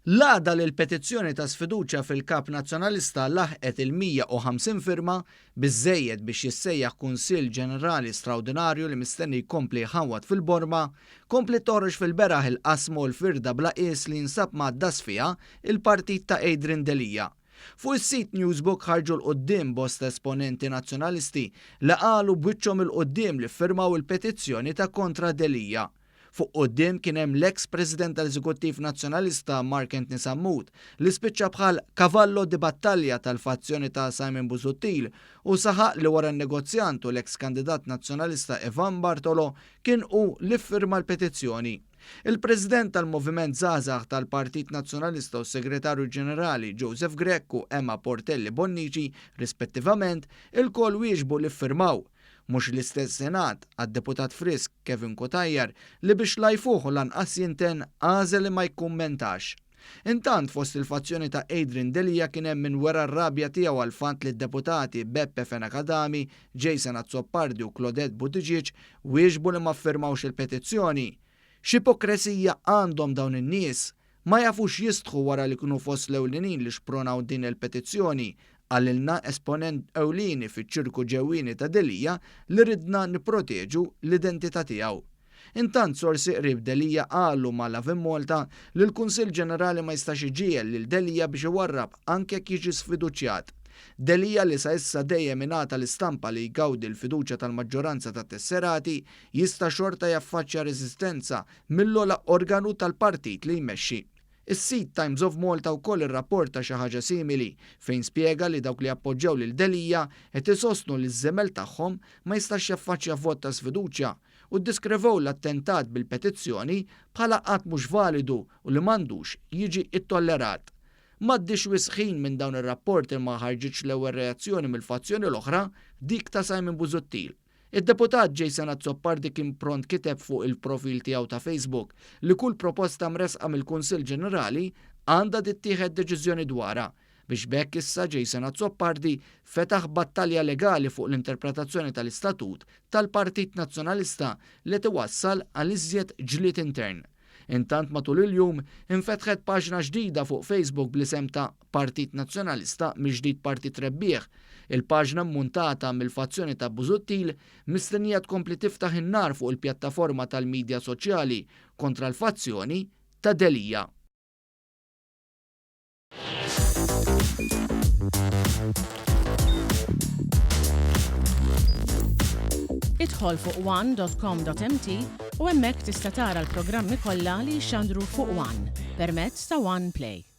L-għada li l-petizzjoni ta' sfiduċja fil-Kap Nazzjonalista laħqet il-150 firma biżżejjed biex jissejjaħ Kunsill Ġenerali Straordinarju li mistenni jkompli jħawwad fil-Borma, kompli toħroġ fil-beraħ il-qasmu l-firda bla qies li jinsab m'għaddas fiha il-partit ta' Adrian Delija. Fuq is-sit Newsbook ħarġu l-qoddim bosta esponenti nazzjonalisti li qalu b'wiċċhom il-qoddim li firmaw il-petizzjoni ta' kontra Delija. Fuq qoddim kien hemm l-eks President tal-Eżekuttiv Nazzjonalista Mark Antony Sammut li spiċċa bħal kavallo di battalja tal-fazzjoni ta' Simon Busuttil u saħaq li wara n-negozjant u l-eks kandidat nazzjonalista Ivan Bartolo kien hu li firma l-petizzjoni. Il-President tal-Moviment Żgħażagħ tal-Partit Nazzjonalista u Segretarju Ġenerali Joseph Grech u Emma Portelli Bonnici, rispettivament, il-kol wieġbu li firmaw. Mhux l-istess Senat għad-deputat Frisk Kevin Kotajjar li biex lajfuħu lanqas jinten għażel li ma jkummentax. Intant fost il-fazzjoni ta' Adrian Delija kien hemm min wera r-rabja tiegħu għal fatt li d-deputati Beppe Fenakadami, Jason Azzopardi u Claudette Buttigieg wieġbu li ma ffirmawx il-petizzjoni. X'ipokresija għandhom dawn in-nies, ma jafux jistħu wara li kienu fost l-ewlenin li xpronaw din il-petizzjoni, għallilna esponent ewlieni fiċ-ċirku ġewwieni ta' Delija li ridna nipproteġu l-identità tiegħu. Intant sorsi qrib Delija qalu mal-Avem Malta li l-Kunsill Ġenerali ma jistax iġiegħel lil Delija biex iwarrab anke jekk jiġi sfiduċjat. Delija li sa issa dejjem ingħata l-istampa li jgawdi l-fiduċja tal-maġġoranza tat-tesserati jista' xorta jaffaċċja reżistenza mill-ogħla organu tal-partit li jmexxi. Is-sit Times of Malta wkoll irrapporta xi ħaġa simili fejn spjega li dawk li appoġġjaw lil Delija qed isostnu li ż-żemel tagħhom ma jistax jaffaċċja vot ta' sfiduċja u ddiskrevew l-attentat bil-petizzjoni bħala qatt mhux validu u li m'għandux jiġi ittollerat. M'għaddix wisħin minn dawn ir-rapporti ma ħarġitx l-ewwel reazzjoni mill-fazzjoni l-oħra dik ta' Simon Busuttil. Id-deputat Jason Azzopardi kien pront kiteb fuq il-profil tiegħu ta' Facebook li kull proposta mresqa mill-Kunsill Ġenerali għandha tittieħed deċiżjoni dwarha biex bekk issa Jason Azzopardi fetaħ battalja legali fuq l-interpretazzjoni tal-istatut tal-Partit Nazzjonalista li tiwassal għal iżjed ġlied intern. Intant matul il-jum infetħet paġna ġdida fuq Facebook bl-isem ta' Partit Nazzjonalista miġdid Partit Rebbieħ. Il-paġna mmuntata mill-fazzjoni ta' Busuttil mistennija tkompli tiftaħ in-nar fuq il-pjattaforma tal-midja soċjali kontra l-fazzjoni ta' Delija. Idħol fuq one.com.mt u hemmhekk tista' tara l-programmi kollha li jxandru fuq One permezz ta' One Play.